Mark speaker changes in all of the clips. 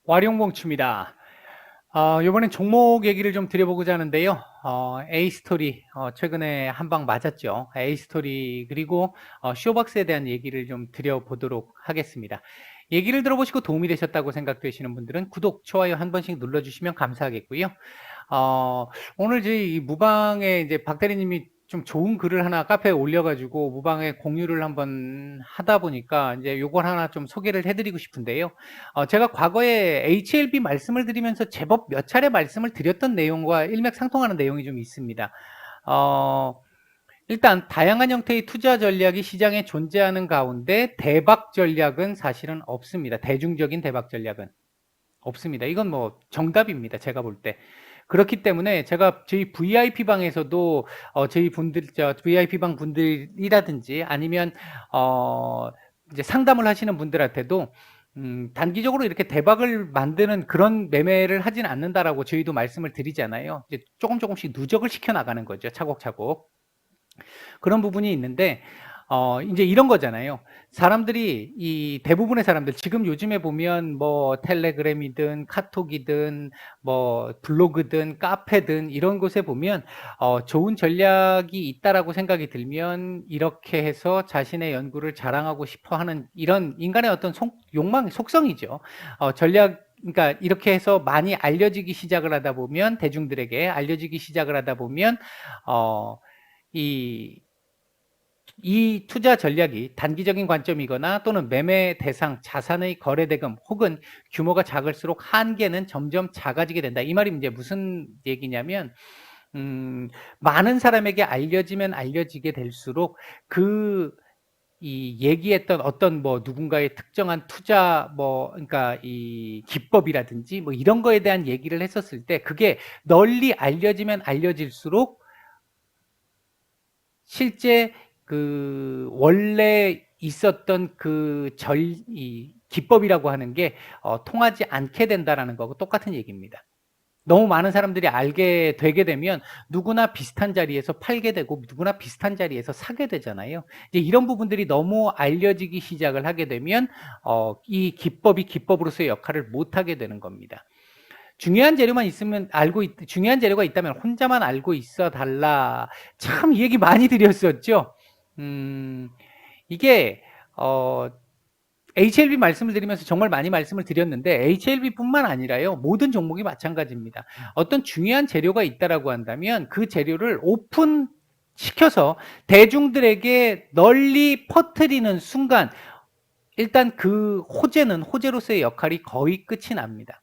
Speaker 1: 와룡공추입니다. 이번엔 종목 얘기를 좀 드려보고자 하는데요. A스토리, 최근에 한 방 맞았죠. A스토리, 그리고 쇼박스에 대한 얘기를 좀 드려보도록 하겠습니다. 얘기를 들어보시고 도움이 되셨다고 생각되시는 분들은 구독, 좋아요 한 번씩 눌러주시면 감사하겠고요. 오늘 저희 이 무방에 이제 박대리님이 좀 좋은 글을 하나 카페에 올려가지고 무방에 공유를 한번 하다 보니까 이제 요걸 하나 좀 소개를 해드리고 싶은데요. 제가 과거에 HLB 말씀을 드리면서 제법 몇 차례 말씀을 드렸던 내용과 일맥상통하는 내용이 좀 있습니다. 어, 일단 다양한 형태의 투자 전략이 시장에 존재하는 가운데 대박 전략은 사실은 없습니다. 대중적인 대박 전략은 없습니다. 이건 뭐 정답입니다. 제가 볼 때. 그렇기 때문에 제가 저희 VIP 방에서도 저희 분들, VIP 방 분들이라든지 아니면 이제 상담을 하시는 분들한테도 단기적으로 이렇게 대박을 만드는 그런 매매를 하진 않는다라고 저희도 말씀을 드리잖아요. 이제 조금씩 누적을 시켜 나가는 거죠. 차곡차곡. 그런 부분이 있는데 이제 이런 거잖아요. 사람들이 이 대부분의 사람들 지금 요즘에 보면 뭐 텔레그램이든 카톡이든 뭐 블로그든 카페든 이런 곳에 보면 좋은 전략이 있다라고 생각이 들면 이렇게 해서 자신의 연구를 자랑하고 싶어 하는 이런 인간의 어떤 욕망, 속성이죠. 전략 그러니까 이렇게 해서 많이 알려지기 시작을 하다 보면 대중들에게 알려지기 시작을 하다 보면 이 투자 전략이 단기적인 관점이거나 또는 매매 대상 자산의 거래 대금 혹은 규모가 작을수록 한계는 점점 작아지게 된다. 이 말이 이제 무슨 얘기냐면 많은 사람에게 알려지면 알려지게 될수록 이 얘기했던 어떤 뭐 누군가의 특정한 투자 그러니까 이 기법이라든지 뭐 이런 거에 대한 얘기를 했었을 때 그게 널리 알려지면 알려질수록 실제 원래 있었던 이 기법이라고 하는 게 통하지 않게 된다라는 거고 똑같은 얘기입니다. 너무 많은 사람들이 알게 되게 되면 누구나 비슷한 자리에서 팔게 되고 누구나 비슷한 자리에서 사게 되잖아요. 이제 이런 부분들이 너무 알려지기 시작을 하게 되면 이 기법이 기법으로서의 역할을 못 하게 되는 겁니다. 중요한 재료만 있으면 중요한 재료가 있다면 혼자만 알고 있어 달라. 참 이 얘기 많이 드렸었죠. 이게 HLB 말씀을 드리면서 정말 많이 말씀을 드렸는데 HLB뿐만 아니라요. 모든 종목이 마찬가지입니다. 어떤 중요한 재료가 있다라고 한다면 그 재료를 오픈 시켜서 대중들에게 널리 퍼뜨리는 순간 일단 그 호재로서의 역할이 거의 끝이 납니다.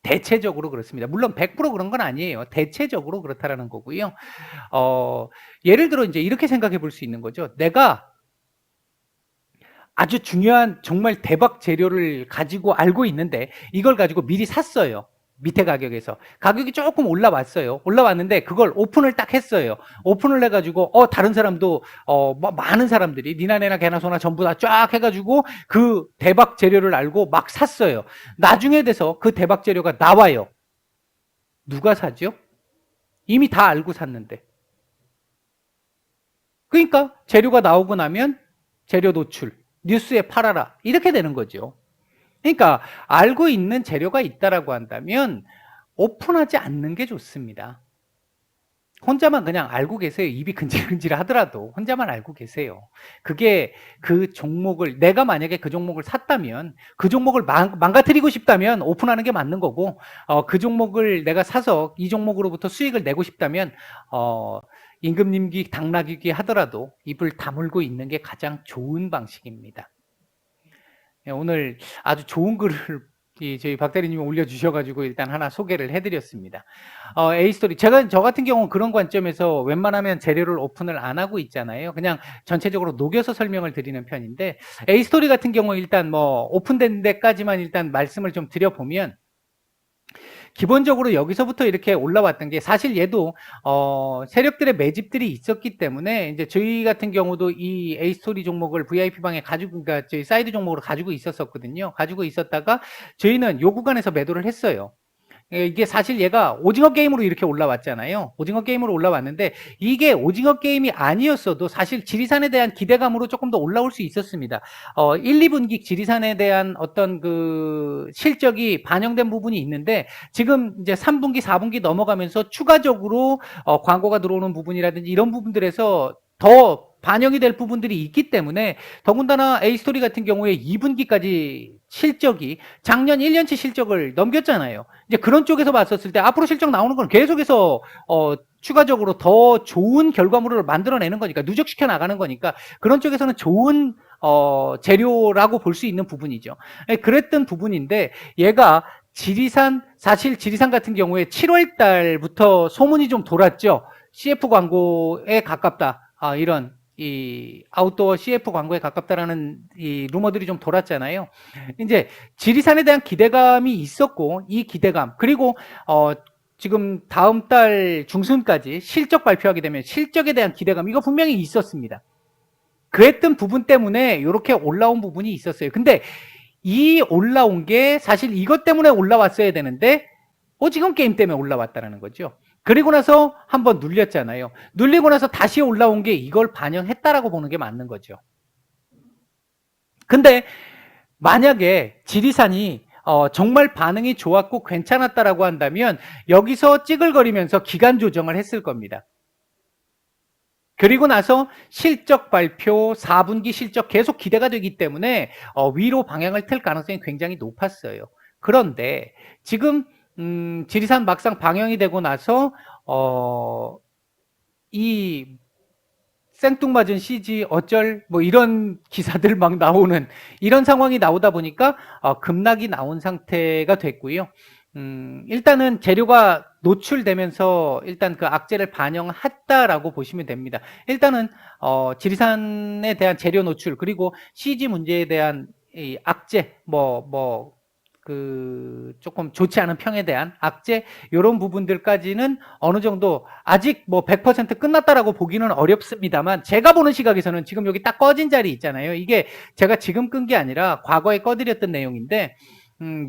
Speaker 1: 대체적으로 그렇습니다. 물론 100% 그런 건 아니에요. 대체적으로 그렇다라는 거고요. 예를 들어 이제 이렇게 생각해 볼 수 있는 거죠. 내가 아주 중요한 정말 대박 재료를 가지고 알고 있는데 이걸 가지고 미리 샀어요. 밑에 가격에서. 가격이 조금 올라왔어요. 올라왔는데 그걸 오픈을 딱 했어요. 오픈을 해가지고 다른 사람도 많은 사람들이 니나 내나 개나 소나 전부 다 쫙 해가지고 그 대박 재료를 알고 막 샀어요. 나중에 돼서 그 대박 재료가 나와요. 누가 사죠? 이미 다 알고 샀는데. 그러니까 재료가 나오고 나면 재료 노출, 뉴스에 팔아라 이렇게 되는 거죠. 그러니까 알고 있는 재료가 있다라고 한다면 오픈하지 않는 게 좋습니다. 혼자만 그냥 알고 계세요. 입이 근질근질 하더라도 혼자만 알고 계세요. 그게 그 종목을 내가 만약에 그 종목을 샀다면 그 종목을 망가뜨리고 싶다면 오픈하는 게 맞는 거고 그 종목을 내가 사서 이 종목으로부터 수익을 내고 싶다면 임금님기 당나귀기 하더라도 입을 다물고 있는 게 가장 좋은 방식입니다. 오늘 아주 좋은 글을 저희 박대리님이 올려주셔가지고 일단 하나 소개를 해드렸습니다. A스토리. 저 같은 경우는 그런 관점에서 웬만하면 재료를 오픈을 안 하고 있잖아요. 그냥 전체적으로 녹여서 설명을 드리는 편인데, A스토리 같은 경우 일단 뭐 오픈된 데까지만 일단 말씀을 좀 드려보면, 기본적으로 여기서부터 이렇게 올라왔던 게 사실 얘도 세력들의 매집들이 있었기 때문에 이제 저희 같은 경우도 이 A스토리 종목을 VIP방에 그러니까 저희 사이드 종목으로 가지고 있었거든요. 가지고 있었다가 저희는 요 구간에서 매도를 했어요. 이게 사실 얘가 오징어 게임으로 이렇게 올라왔잖아요. 오징어 게임으로 올라왔는데 이게 오징어 게임이 아니었어도 사실 지리산에 대한 기대감으로 조금 더 올라올 수 있었습니다. 1, 2분기 지리산에 대한 어떤 그 실적이 반영된 부분이 있는데 지금 이제 3분기, 4분기 넘어가면서 추가적으로 광고가 들어오는 부분이라든지 이런 부분들에서 더 반영이 될 부분들이 있기 때문에 더군다나 A스토리 같은 경우에 2분기까지 실적이 작년 1년치 실적을 넘겼잖아요. 이제 그런 쪽에서 봤었을 때 앞으로 실적 나오는 건 계속해서 추가적으로 더 좋은 결과물을 만들어내는 거니까 누적시켜 나가는 거니까 그런 쪽에서는 좋은 재료라고 볼 수 있는 부분이죠. 그랬던 부분인데 얘가 사실 지리산 같은 경우에 7월 달부터 소문이 좀 돌았죠. CF 광고에 가깝다. 이런 이 아웃도어 CF 광고에 가깝다라는 이 루머들이 좀 돌았잖아요. 이제 지리산에 대한 기대감이 있었고 이 기대감 그리고 지금 다음 달 중순까지 실적 발표하게 되면 실적에 대한 기대감 이거 분명히 있었습니다. 그랬던 부분 때문에 이렇게 올라온 부분이 있었어요. 근데 이 올라온 게 사실 이것 때문에 올라왔어야 되는데 오징어 게임 때문에 올라왔다는 거죠. 그리고 나서 한번 눌렸잖아요. 눌리고 나서 다시 올라온 게 이걸 반영했다라고 보는 게 맞는 거죠. 근데 만약에 지리산이 정말 반응이 좋았고 괜찮았다라고 한다면 여기서 찌글거리면서 기간 조정을 했을 겁니다. 그리고 나서 실적 발표, 4분기 실적 계속 기대가 되기 때문에 위로 방향을 틀 가능성이 굉장히 높았어요. 그런데 지금 지리산 막상 방영이 되고 나서 이 생뚱맞은 CG 어쩔 뭐 이런 기사들 막 나오는 이런 상황이 나오다 보니까 급락이 나온 상태가 됐고요. 일단은 재료가 노출되면서 일단 그 악재를 반영했다라고 보시면 됩니다. 일단은 지리산에 대한 재료 노출 그리고 CG 문제에 대한 이 악재 그 조금 좋지 않은 평에 대한 악재 이런 부분들까지는 어느 정도 아직 뭐 100% 끝났다라고 보기는 어렵습니다만 제가 보는 시각에서는 지금 여기 딱 꺼진 자리 있잖아요. 이게 제가 지금 끈 게 아니라 과거에 꺼드렸던 내용인데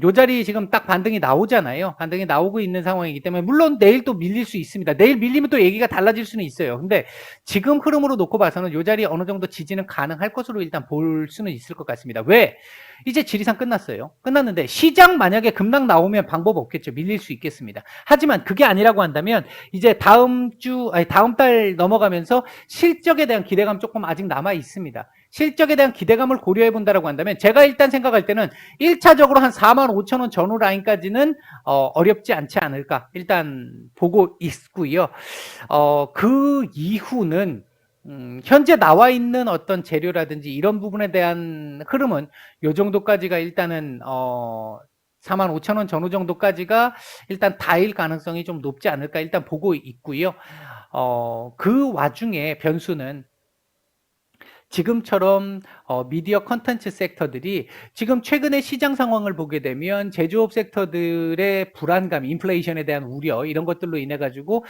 Speaker 1: 요 자리 지금 딱 반등이 나오잖아요. 반등이 나오고 있는 상황이기 때문에 물론 내일 또 밀릴 수 있습니다. 내일 밀리면 또 얘기가 달라질 수는 있어요. 근데 지금 흐름으로 놓고 봐서는 요 자리 어느 정도 지지는 가능할 것으로 일단 볼 수는 있을 것 같습니다. 왜? 이제 지리산 끝났어요. 끝났는데 시장 만약에 급락 나오면 방법 없겠죠. 밀릴 수 있겠습니다. 하지만 그게 아니라고 한다면 이제 다음 달 넘어가면서 실적에 대한 기대감 조금 아직 남아 있습니다. 실적에 대한 기대감을 고려해 본다라고 한다면 제가 일단 생각할 때는 1차적으로 한 45,000원 전후 라인까지는 어렵지 않지 않을까 일단 보고 있고요. 그 이후는 현재 나와 있는 어떤 재료라든지 이런 부분에 대한 흐름은 요 정도까지가 일단은 45,000원 전후 정도까지가 일단 다일 가능성이 좀 높지 않을까 일단 보고 있고요. 그 와중에 변수는 지금처럼 미디어 컨텐츠 섹터들이 지금 최근에 시장 상황을 보게 되면 제조업 섹터들의 불안감, 인플레이션에 대한 우려 이런 것들로 인해 가지고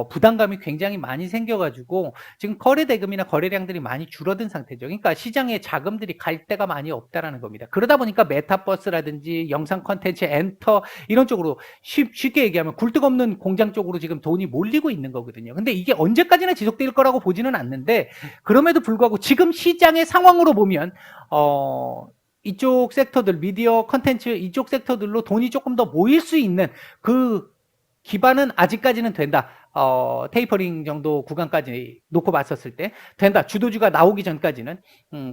Speaker 1: 부담감이 굉장히 많이 생겨 가지고 지금 거래 대금이나 거래량들이 많이 줄어든 상태죠. 그러니까 시장에 자금들이 갈 데가 많이 없다라는 겁니다. 그러다 보니까 메타버스라든지 영상 컨텐츠, 엔터 이런 쪽으로 쉽게 얘기하면 굴뚝 없는 공장 쪽으로 지금 돈이 몰리고 있는 거거든요. 근데 이게 언제까지나 지속될 거라고 보지는 않는데 그럼에도 불구하고 지금 시장의 상황으로 보면 이쪽 섹터들 미디어 컨텐츠 이쪽 섹터들로 돈이 조금 더 모일 수 있는 그 기반은 아직까지는 된다. 테이퍼링 정도 구간까지 놓고 봤었을 때 된다. 주도주가 나오기 전까지는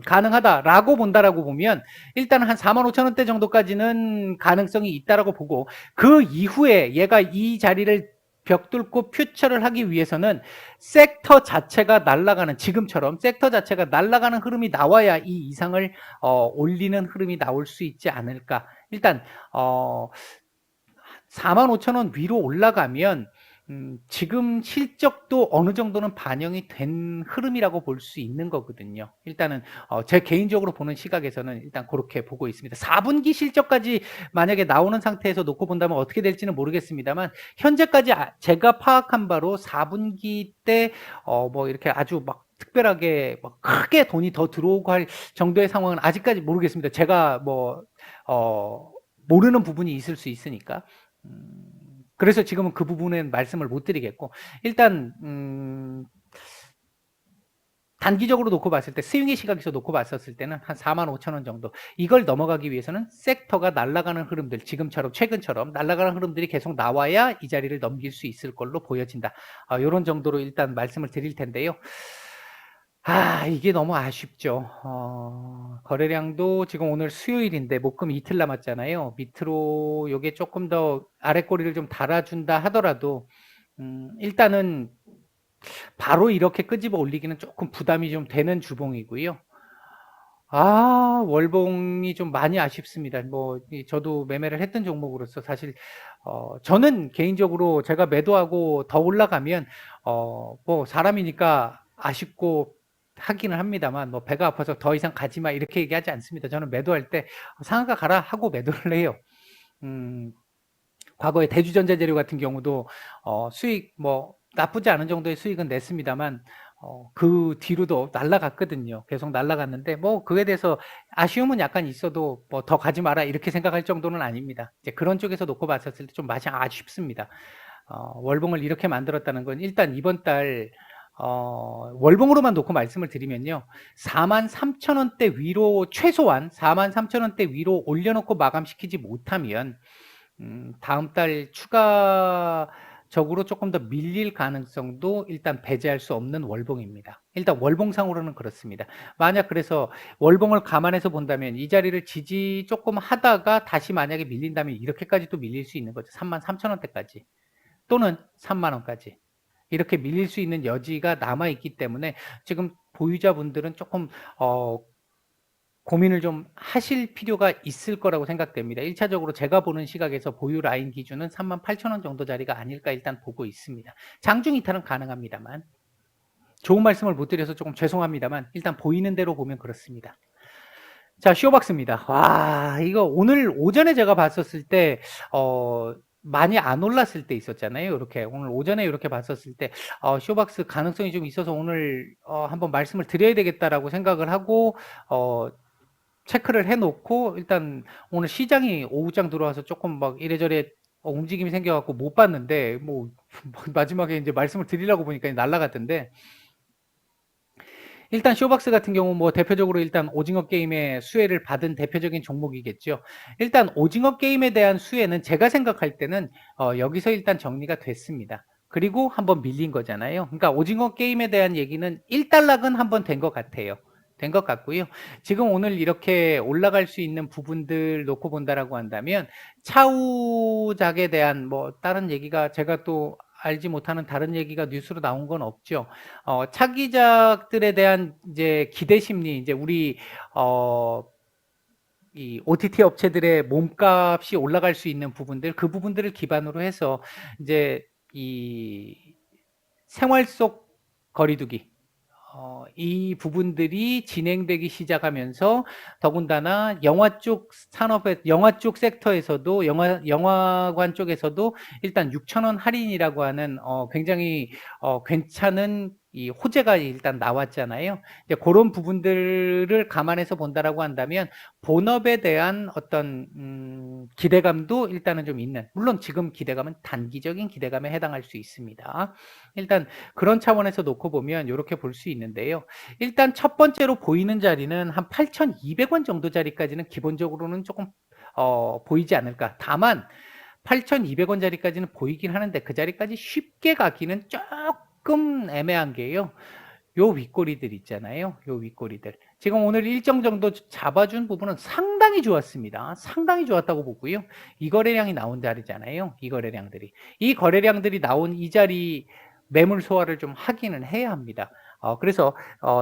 Speaker 1: 가능하다라고 본다라고 보면 일단 한 45,000원대 정도까지는 가능성이 있다라고 보고 그 이후에 얘가 이 자리를 벽 뚫고 퓨처를 하기 위해서는 섹터 자체가 날아가는 지금처럼 섹터 자체가 날아가는 흐름이 나와야 이 이상을 올리는 흐름이 나올 수 있지 않을까. 일단 45,000원 위로 올라가면 지금 실적도 어느 정도는 반영이 된 흐름이라고 볼 수 있는 거거든요. 일단은 제 개인적으로 보는 시각에서는 일단 그렇게 보고 있습니다. 4분기 실적까지 만약에 나오는 상태에서 놓고 본다면 어떻게 될지는 모르겠습니다만 현재까지 제가 파악한 바로 4분기 때 뭐 이렇게 아주 막 특별하게 막 크게 돈이 더 들어오고 할 정도의 상황은 아직까지 모르겠습니다. 제가 뭐 모르는 부분이 있을 수 있으니까. 그래서 지금은 그 부분은 말씀을 못 드리겠고, 일단 단기적으로 놓고 봤을 때, 스윙의 시각에서 놓고 봤었을 때는 한 45,000원 정도. 이걸 넘어가기 위해서는 섹터가 날아가는 흐름들, 지금처럼 최근처럼 날아가는 흐름들이 계속 나와야 이 자리를 넘길 수 있을 걸로 보여진다. 이런 정도로 일단 말씀을 드릴 텐데요. 이게 너무 아쉽죠. 거래량도 지금 오늘 수요일인데 목금 이틀 남았잖아요. 밑으로 요게 조금 더 아래 꼬리를 좀 달아준다 하더라도 일단은 바로 이렇게 끄집어 올리기는 조금 부담이 좀 되는 주봉이고요. 월봉이 좀 많이 아쉽습니다. 뭐 저도 매매를 했던 종목으로서 사실 저는 개인적으로 제가 매도하고 더 올라가면 뭐 사람이니까 아쉽고 하기는 합니다만, 뭐 배가 아파서 더 이상 가지 마 이렇게 얘기하지 않습니다. 저는 매도할 때 상한가 가라 하고 매도를 해요. 과거에 대주전자재료 같은 경우도 수익 뭐 나쁘지 않은 정도의 수익은 냈습니다만 그 뒤로도 날라갔거든요. 계속 날라갔는데 뭐 그에 대해서 아쉬움은 약간 있어도 뭐 더 가지 마라 이렇게 생각할 정도는 아닙니다. 이제 그런 쪽에서 놓고 봤었을 때 좀 맛이 아쉽습니다. 월봉을 이렇게 만들었다는 건 일단 이번 달 월봉으로만 놓고 말씀을 드리면요. 43,000원대 위로 최소한 43,000원대 위로 올려놓고 마감시키지 못하면 다음 달 추가적으로 조금 더 밀릴 가능성도 일단 배제할 수 없는 월봉입니다. 일단 월봉상으로는 그렇습니다. 만약 그래서 월봉을 감안해서 본다면 이 자리를 지지 조금 하다가 다시 만약에 밀린다면 이렇게까지 또 밀릴 수 있는 거죠. 33,000원대까지 또는 3만원까지 이렇게 밀릴 수 있는 여지가 남아있기 때문에 지금 보유자분들은 조금 고민을 좀 하실 필요가 있을 거라고 생각됩니다. 1차적으로 제가 보는 시각에서 보유 라인 기준은 38,000원 정도 자리가 아닐까 일단 보고 있습니다. 장중 이탈은 가능합니다만, 좋은 말씀을 못 드려서 조금 죄송합니다만 일단 보이는 대로 보면 그렇습니다. 자, 쇼박스입니다. 이거 오늘 오전에 제가 봤었을 때 많이 안 올랐을 때 있었잖아요. 이렇게 오늘 오전에 이렇게 봤었을 때 쇼박스 가능성이 좀 있어서 오늘 한번 말씀을 드려야 되겠다라고 생각을 하고 체크를 해놓고 일단 오늘 시장이 오후장 들어와서 조금 막 이래저래 움직임이 생겨갖고 못 봤는데 뭐 마지막에 이제 말씀을 드리려고 보니까 날라갔던데, 일단 쇼박스 같은 경우 뭐 대표적으로 일단 오징어 게임의 수혜를 받은 대표적인 종목이겠죠. 일단 오징어 게임에 대한 수혜는 제가 생각할 때는 여기서 일단 정리가 됐습니다. 그리고 한번 밀린 거잖아요. 그러니까 오징어 게임에 대한 얘기는 1단락은 한번 된 것 같아요. 된 것 같고요. 지금 오늘 이렇게 올라갈 수 있는 부분들 놓고 본다라고 한다면 차우작에 대한 뭐 다른 얘기가 제가 또 알지 못하는 다른 얘기가 뉴스로 나온 건 없죠. 차기작들에 대한 이제 기대 심리, 이제 우리 이 OTT 업체들의 몸값이 올라갈 수 있는 부분들, 그 부분들을 기반으로 해서 이제 이 생활 속 거리두기, 이 부분들이 진행되기 시작하면서 더군다나 영화 쪽 산업에, 영화 쪽 섹터에서도 영화관 쪽에서도 일단 6,000원 할인이라고 하는 굉장히 괜찮은 이 호재가 일단 나왔잖아요. 이제 그런 부분들을 감안해서 본다라고 한다면 본업에 대한 어떤 기대감도 일단은 좀 있는, 물론 지금 기대감은 단기적인 기대감에 해당할 수 있습니다. 일단 그런 차원에서 놓고 보면 이렇게 볼 수 있는데요. 일단 첫 번째로 보이는 자리는 한 8,200원 정도 자리까지는 기본적으로는 조금 보이지 않을까. 다만 8,200원 자리까지는 보이긴 하는데 그 자리까지 쉽게 가기는 조금 애매한 게요. 요 윗꼬리들 있잖아요. 요 윗꼬리들. 지금 오늘 일정 정도 잡아준 부분은 상당히 좋았습니다. 상당히 좋았다고 보고요. 이 거래량이 나온 자리잖아요. 이 거래량들이. 이 거래량들이 나온 이 자리 매물 소화를 좀 하기는 해야 합니다. 그래서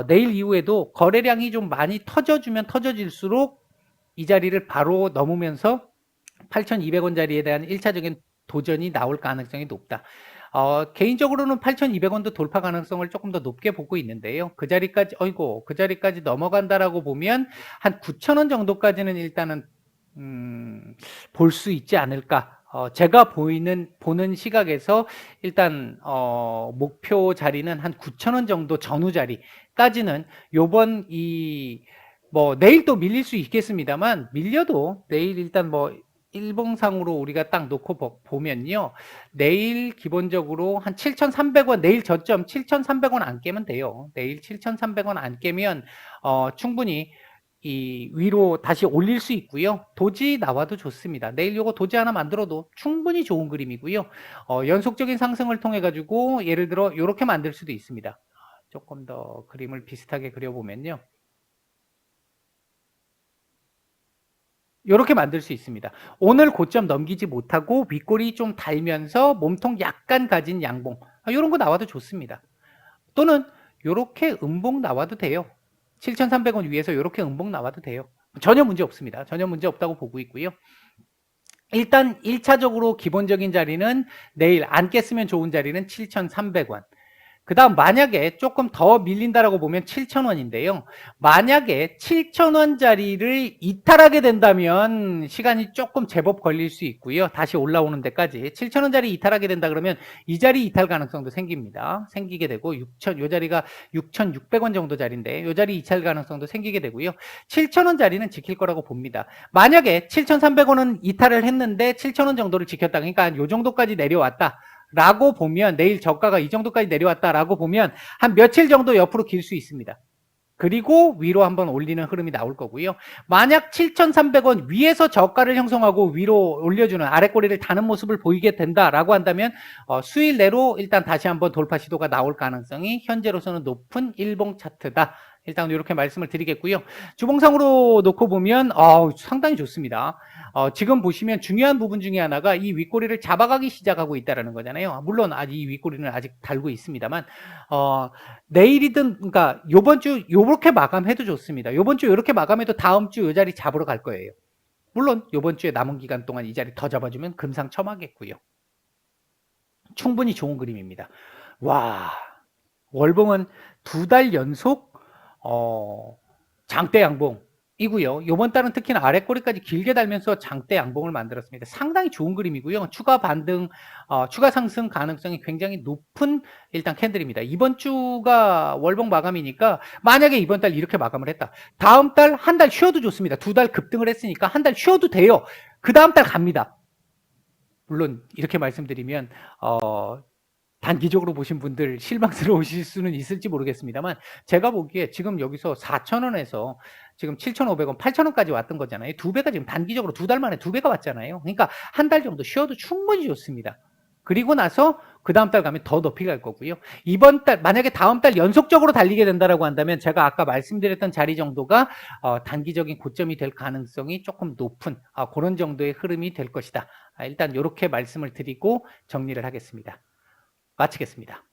Speaker 1: 내일 이후에도 거래량이 좀 많이 터져주면 터져질수록 이 자리를 바로 넘으면서 8,200원 자리에 대한 1차적인 도전이 나올 가능성이 높다. 개인적으로는 8,200원도 돌파 가능성을 조금 더 높게 보고 있는데요. 그 자리까지 넘어간다라고 보면 한 9,000원 정도까지는 일단은 볼 수 있지 않을까. 제가 보는 시각에서 일단 목표 자리는 한 9,000원 정도 전후 자리까지는 요번 뭐 내일 또 밀릴 수 있겠습니다만, 밀려도 내일 일단 뭐 일봉상으로 우리가 딱 놓고 보면요. 내일 기본적으로 한 7,300원, 내일 저점 7,300원 안 깨면 돼요. 내일 7,300원 안 깨면 충분히 이 위로 다시 올릴 수 있고요. 도지 나와도 좋습니다. 내일 요거 도지 하나 만들어도 충분히 좋은 그림이고요. 연속적인 상승을 통해 가지고 예를 들어 이렇게 만들 수도 있습니다. 조금 더 그림을 비슷하게 그려보면요. 이렇게 만들 수 있습니다. 오늘 고점 넘기지 못하고 윗골이 좀 달면서 몸통 약간 가진 양봉, 이런 거 나와도 좋습니다. 또는 이렇게 음봉 나와도 돼요. 7,300원 위에서 이렇게 음봉 나와도 돼요. 전혀 문제 없습니다. 전혀 문제 없다고 보고 있고요. 일단 1차적으로 기본적인 자리는 내일 안 깼으면 좋은 자리는 7,300원. 그 다음 만약에 조금 더 밀린다라고 보면 7,000원인데요. 만약에 7,000원짜리를 이탈하게 된다면 시간이 조금 제법 걸릴 수 있고요. 다시 올라오는 데까지. 7,000원짜리 이탈하게 된다 그러면 이 자리 이탈 가능성도 생깁니다. 생기게 되고 요 자리가 6,600원 정도 자리인데 요 자리 이탈 가능성도 생기게 되고요. 7,000원짜리는 지킬 거라고 봅니다. 만약에 7,300원은 이탈을 했는데 7,000원 정도를 지켰다. 그러니까 요 정도까지 내려왔다. 라고 보면 내일 저가가 이 정도까지 내려왔다라고 보면 한 며칠 정도 옆으로 길 수 있습니다. 그리고 위로 한번 올리는 흐름이 나올 거고요. 만약 7,300원 위에서 저가를 형성하고 위로 올려주는 아랫꼬리를 다는 모습을 보이게 된다라고 한다면 수일 내로 일단 다시 한번 돌파 시도가 나올 가능성이 현재로서는 높은 일봉 차트다. 일단 이렇게 말씀을 드리겠고요. 주봉상으로 놓고 보면 상당히 좋습니다. 지금 보시면 중요한 부분 중에 하나가 이 윗꼬리를 잡아가기 시작하고 있다는 거잖아요. 물론 아직 이 윗꼬리는 아직 달고 있습니다만 내일이든 그러니까 요번 주 요렇게 마감해도 좋습니다. 요번 주 이렇게 마감해도 다음 주 이 자리 잡으러 갈 거예요. 물론 요번 주에 남은 기간 동안 이 자리 더 잡아주면 금상첨화겠고요. 충분히 좋은 그림입니다. 와, 월봉은 2달 연속 장대 양봉이고요. 이번 달은 특히나 아랫꼬리까지 길게 달면서 장대 양봉을 만들었습니다. 상당히 좋은 그림이고요. 추가 반등, 추가 상승 가능성이 굉장히 높은 일단 캔들입니다. 이번 주가 월봉 마감이니까 만약에 이번 달 이렇게 마감을 했다. 다음 달 한 달 쉬어도 좋습니다. 2달 급등을 했으니까 한 달 쉬어도 돼요. 그 다음 달 갑니다. 물론 이렇게 말씀드리면 단기적으로 보신 분들 실망스러우실 수는 있을지 모르겠습니다만 제가 보기에 지금 여기서 4,000원에서 지금 7,500원, 8,000원까지 왔던 거잖아요. 2배가 지금 단기적으로 2달 만에 2배가 왔잖아요. 그러니까 한 달 정도 쉬어도 충분히 좋습니다. 그리고 나서 그 다음 달 가면 더 높이 갈 거고요. 이번 달 만약에 다음 달 연속적으로 달리게 된다라고 한다면 제가 아까 말씀드렸던 자리 정도가 단기적인 고점이 될 가능성이 조금 높은 그런 정도의 흐름이 될 것이다. 일단 이렇게 말씀을 드리고 정리를 하겠습니다. 마치겠습니다.